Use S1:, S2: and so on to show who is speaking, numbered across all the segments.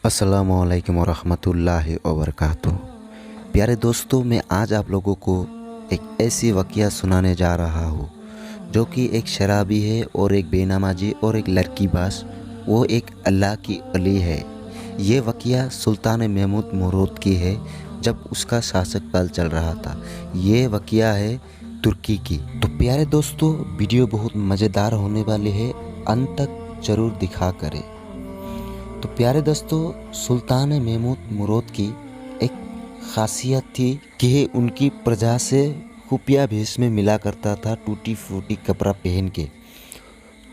S1: अस्सलामुअलैकुम वरहमतुल्लाहि वबरकातुहू। प्यारे दोस्तों, मैं आज आप लोगों को एक ऐसी वाक़या सुनाने जा रहा हूँ जो कि एक शराबी है और एक बेनमाजी और एक लड़कीबाज, वो एक अल्लाह की वली है। ये वाक़या सुल्तान महमूद मुरूद की है जब उसका शासक काल चल रहा था। ये वाक़या है तुर्की की। तो प्यारे दोस्तों, वीडियो बहुत मज़ेदार होने वाली है, अंत तक ज़रूर दिखा करें। तो प्यारे दोस्तों, सुल्तान महमूद मुरूद की एक खासियत थी कि उनकी प्रजा से खुफिया भेष में मिला करता था, टूटी फूटी कपड़ा पहन के।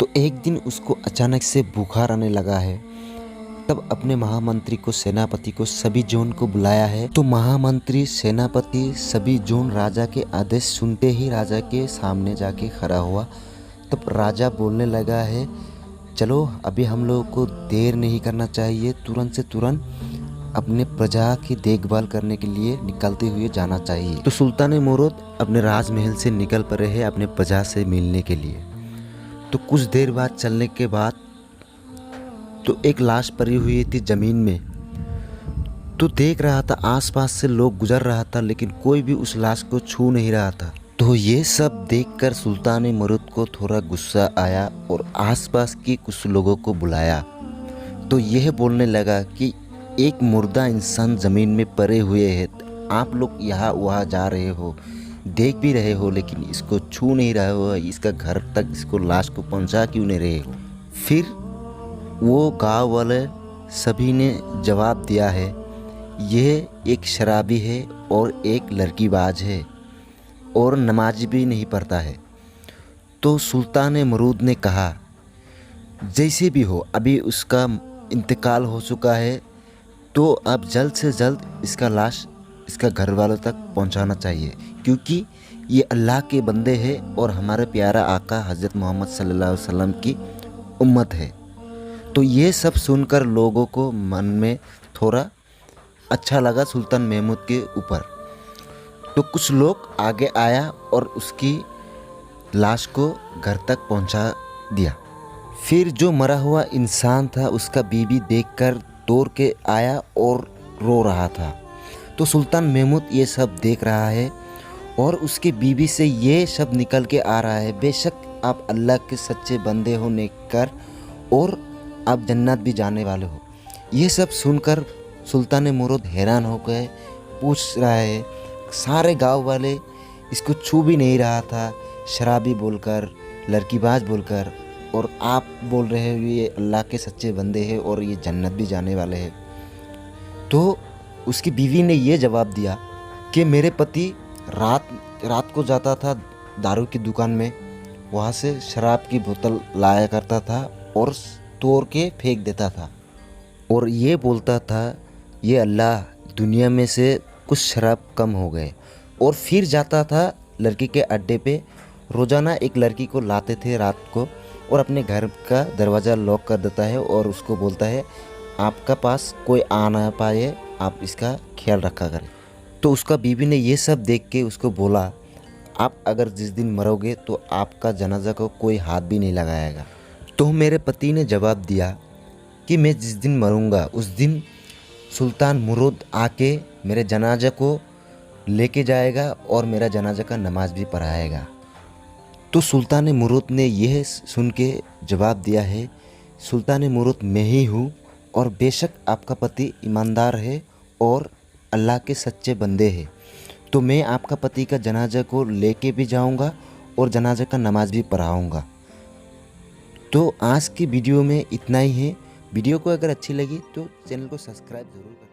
S1: तो एक दिन उसको अचानक से बुखार आने लगा है। तब अपने महामंत्री को, सेनापति को, सभी जोन को बुलाया है। तो महामंत्री, सेनापति, सभी जोन राजा के आदेश सुनते ही राजा के सामने जाके खड़ा हुआ। तब राजा बोलने लगा है, चलो अभी हम लोगों को देर नहीं करना चाहिए, तुरंत से तुरंत अपने प्रजा की देखभाल करने के लिए निकलते हुए जाना चाहिए। तो सुल्तान मुरूद अपने राजमहल से निकल पड़े हैं अपने प्रजा से मिलने के लिए। तो कुछ देर बाद चलने के बाद तो एक लाश पड़ी हुई थी ज़मीन में। तो देख रहा था, आसपास से लोग गुजर रहा था, लेकिन कोई भी उस लाश को छू नहीं रहा था। तो ये सब देखकर सुल्तान मुरूद को थोड़ा गुस्सा आया और आसपास की कुछ लोगों को बुलाया। तो यह बोलने लगा कि एक मुर्दा इंसान ज़मीन में पड़े हुए है, आप लोग यहाँ वहाँ जा रहे हो, देख भी रहे हो, लेकिन इसको छू नहीं रहे हो, इसका घर तक इसको लाश को पहुँचा क्यों नहीं रहे हो। फिर वो गाँव वाले सभी ने जवाब दिया है, यह एक शराबी है और एक लड़कीबाज है और नमाज भी नहीं पढ़ता है। तो सुल्तान मुरूद ने कहा, जैसे भी हो, अभी उसका इंतकाल हो चुका है, तो अब जल्द से जल्द इसका लाश इसका घर वालों तक पहुंचाना चाहिए, क्योंकि ये अल्लाह के बंदे हैं और हमारे प्यारा आका हज़रत मोहम्मद सल्लल्लाहु अलैहि वसल्लम की उम्मत है। तो ये सब सुनकर लोगों को मन में थोड़ा अच्छा लगा सुल्तान महमूद के ऊपर। तो कुछ लोग आगे आया और उसकी लाश को घर तक पहुंचा दिया। फिर जो मरा हुआ इंसान था, उसका बीवी देखकर दौड़ के आया और रो रहा था। तो सुल्तान महमूद ये सब देख रहा है और उसके बीवी से ये सब निकल के आ रहा है, बेशक आप अल्लाह के सच्चे बंदे हो, नेककर, और आप जन्नत भी जाने वाले हो। ये सब सुनकर सुल्तान मुरूद हैरान हो गए, पूछ रहा है, सारे गांव वाले इसको छू भी नहीं रहा था, शराबी बोलकर, लड़कीबाज बोलकर, और आप बोल रहे हो ये अल्लाह के सच्चे बंदे हैं और ये जन्नत भी जाने वाले हैं। तो उसकी बीवी ने ये जवाब दिया कि मेरे पति रात को जाता था दारू की दुकान में, वहाँ से शराब की बोतल लाया करता था और तोड़ के फेंक देता था, और ये बोलता था, ये अल्लाह, दुनिया में से कुछ शराब कम हो गए। और फिर जाता था लड़की के अड्डे पे, रोज़ाना एक लड़की को लाते थे रात को और अपने घर का दरवाज़ा लॉक कर देता है और उसको बोलता है, आपका पास कोई आ ना पाए, आप इसका ख्याल रखा करें। तो उसका बीवी ने ये सब देख के उसको बोला, आप अगर जिस दिन मरोगे तो आपका जनाजा को कोई हाथ भी नहीं लगाएगा। तो मेरे पति ने जवाब दिया कि मैं जिस दिन मरूंगा उस दिन सुल्तान मुरूद आके मेरे जनाजा को लेके जाएगा और मेरा जनाजा का नमाज भी पढ़ाएगा। तो सुल्तान मुरूद ने यह सुन के जवाब दिया है, सुल्तान मुरूद मैं ही हूँ और बेशक आपका पति ईमानदार है और अल्लाह के सच्चे बंदे हैं। तो मैं आपका पति का जनाजा को लेके भी जाऊँगा और जनाजा का नमाज भी पढ़ाऊँगा। तो आज की वीडियो में इतना ही है। वीडियो को अगर अच्छी लगी तो चैनल को सब्सक्राइब ज़रूर करें।